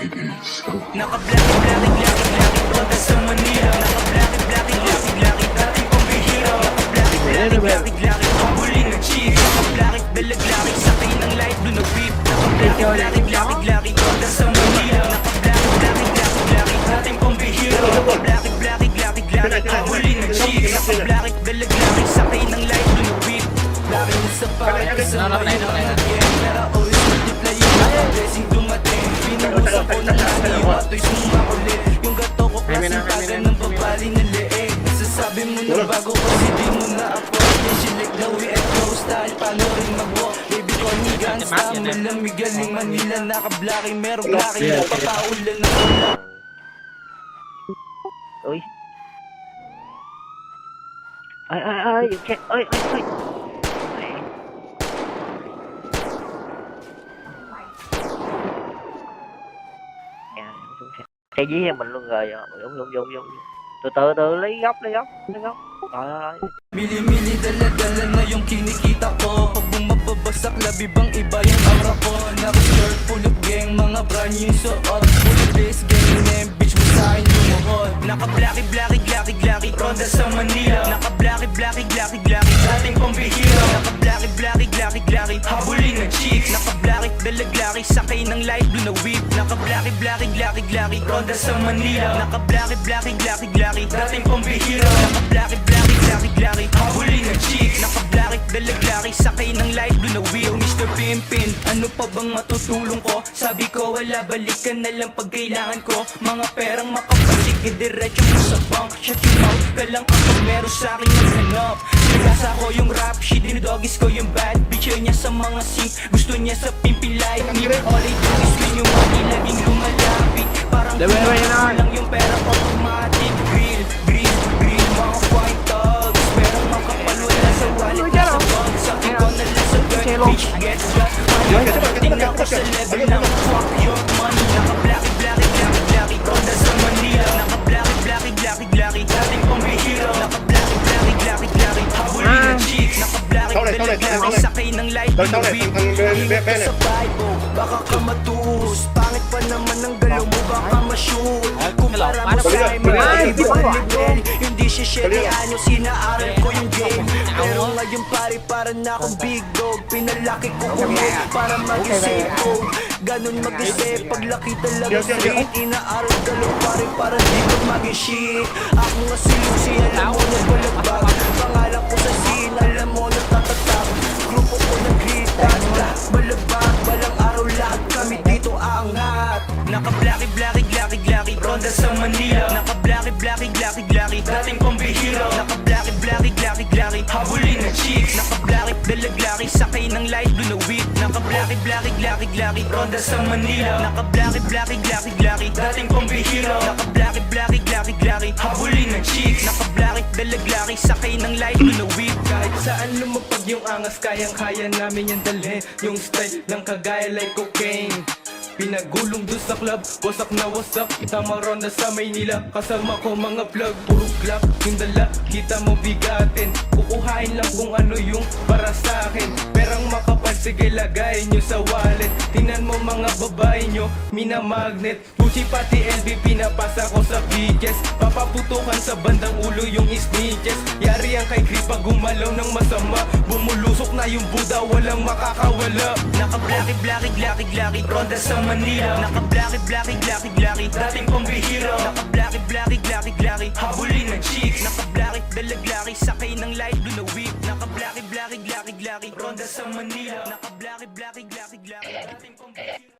Naka-blaki-blaki-blaki-blaki Ronda sa Manila. Naka-blaki-blaki-blaki-blaki dating pambihira. Naka-blaki-blaki-blaki ang huling na chick. Naka-blaki-dalag-laki sakay ng light blue na beat. Naka-blaki-blaki-blaki-blaki Ronda sa Manila. Naka-blaki-blaki-blaki-blaki dating pambihira. Naka-blaki-blaki-blaki-blaki ang huling na chick. Naka-blaki-dalag-laki sakay ng light blue na beat. Laki mo sa pangit kasama yung mga game. Pero always multiply yung mga blessing dumating. Pinuusap ko na lagi mato'y sumakulit. Yung gato ko klaseng tagan ng babaling na leeg. Nasasabi mo na bago kasi di mo na ako. Shilik na we at go style. Paano rin mag-walk? Baby call me gangsta. Malamig galing Manila. Naka-blaki merong blaki. Napapaulan na ulan. Uy. Ay, okay. Ay. Cái gì mình luôn rồi, dùng. Từ lấy góc. Trời. Mili-mili dala-dala na yung kinikita ko. Pag bumababagsak labi bang iba yung aura ko. Naka-skirt full of gang, mga brand new suot. Full of bass gang, name bitch mo sa'kin lumuhod. Naka-blaki-blaki-blaki-blaki Ronda sa Manila. Naka-blaki-blaki-blaki-blaki dating pambihira. Naka-blaki-blaki-blaki-blaki habulin ng chicks. Naka-blaki-dalag-laki sakay ng light blue na whip. Naka-blaki-blaki-blaki-blaki Ronda sa Manila. Naka-blaki-blaki-blaki-blaki dating pambihira. Naka-blaki-blaki-blaki-blaki habulin ng chicks. Naka-blaki-dalag-laki sakay ng light blue na whip. Mr. Pimpin, ano pa bang matutulong ko? Sabi ko wala, balikan na lang pag kailangan ko. Mga perang makapasig, diretso mo sa bank. Shut your mouth ka lang kapag meron sa'kin ng hanap. Nagasa ko yung rap shit, dinidogis ko yung bad bitch. Yun niya sa mga sing, gusto niya sa pimpin like me. All I do is win yung money, laging lumalapit. Parang kumakas lang yung pera automatic. Grill, mga white dogs. Perang makapal wala sa wallet na sa bag. Sabi ko na lang sa girl, bitch gets got money. Karating ako sa level ng fuck your money. Naka-blaki-blaki-blaki-blaki Ronda sa Manila. Naka-blaki-blaki-blaki-blaki dating pambihira. Naka-blaki-blaki-blaki-blaki habulin ng chicks. Naka-blaki-dalag-laki sakay ng light blue na whip. Hihip ka sa Bible, baka ka matus. Pangit pa naman ang galaw mo, baka ma-shoot. Kumpara mo sa'yo, mga iba ang level. Yung 17 anyos, sinaaral ko yung game. Pero ngayon pare, para na akong big dog. Pinalaki ko ulit para maging safe code. Ganon mag-isip, paglaki talaga straight. Inaaral galaw pare, para di ko maging shit. Ako nga si Lucy, alam mo na balabag. Pangalan ko sa scene, alam mo na tatatak. Grupo ko nag-gritan, balabag. Balang araw lahat kami dito aangat. Naka-blaki-blaki-blaki-blaki Ronda sa Manila. Naka-blaki-blaki-blaki-blaki dating pambihira. Naka-blaki-blaki-blaki-blaki habulin ng chicks. Naka-blaki-dalag-laki sakay ng light blue na whip. Naka-blaki-blaki-blaki-blaki Ronda sa Manila. Naka-blaki-blaki-blaki-blaki dating pambihira. Naka-blaki-blaki-blaki-blaki habulin ng chicks. Naka-blaki-dalag-laki sakay ng light blue na whip. Kahit saan lumapag yung angas, kayang-kaya namin yung dalhin. Yung style lang kagaya like cocaine. Pinagulong dun sa club, wasak na wasak. Tamang ronda sa Maynila, kasama ko mga vlog. Puro clap, yung dala, kita mo bigatin. Kukuhain lang kung ano yung para sa akin. Perang makapal, sige lagay nyo sa wallet. Tingnan mo mga babae nyo, minamagnet. Gucci pati LV, pinapasa ko sa biggest. Papaputukan sa bandang ulo yung snitches. Yari ang kay Kripa, gumalaw ng masama. Bumulusok na yung Buddha, walang makakawala. Naka-blaki-blaki-blaki-blaki Ronda sa Manila. Naka-blaki-blaki-blaki-blaki dating pambihira. Naka-blaki-blaki-blaki-blaki habulin ng chicks. Naka-blaki-dalag-laki sakay ng light blue na whip. Naka-blaki-blaki-blaki-blaki Ronda sa Manila. Naka-blaki-blaki-blaki-blaki dating pambihira.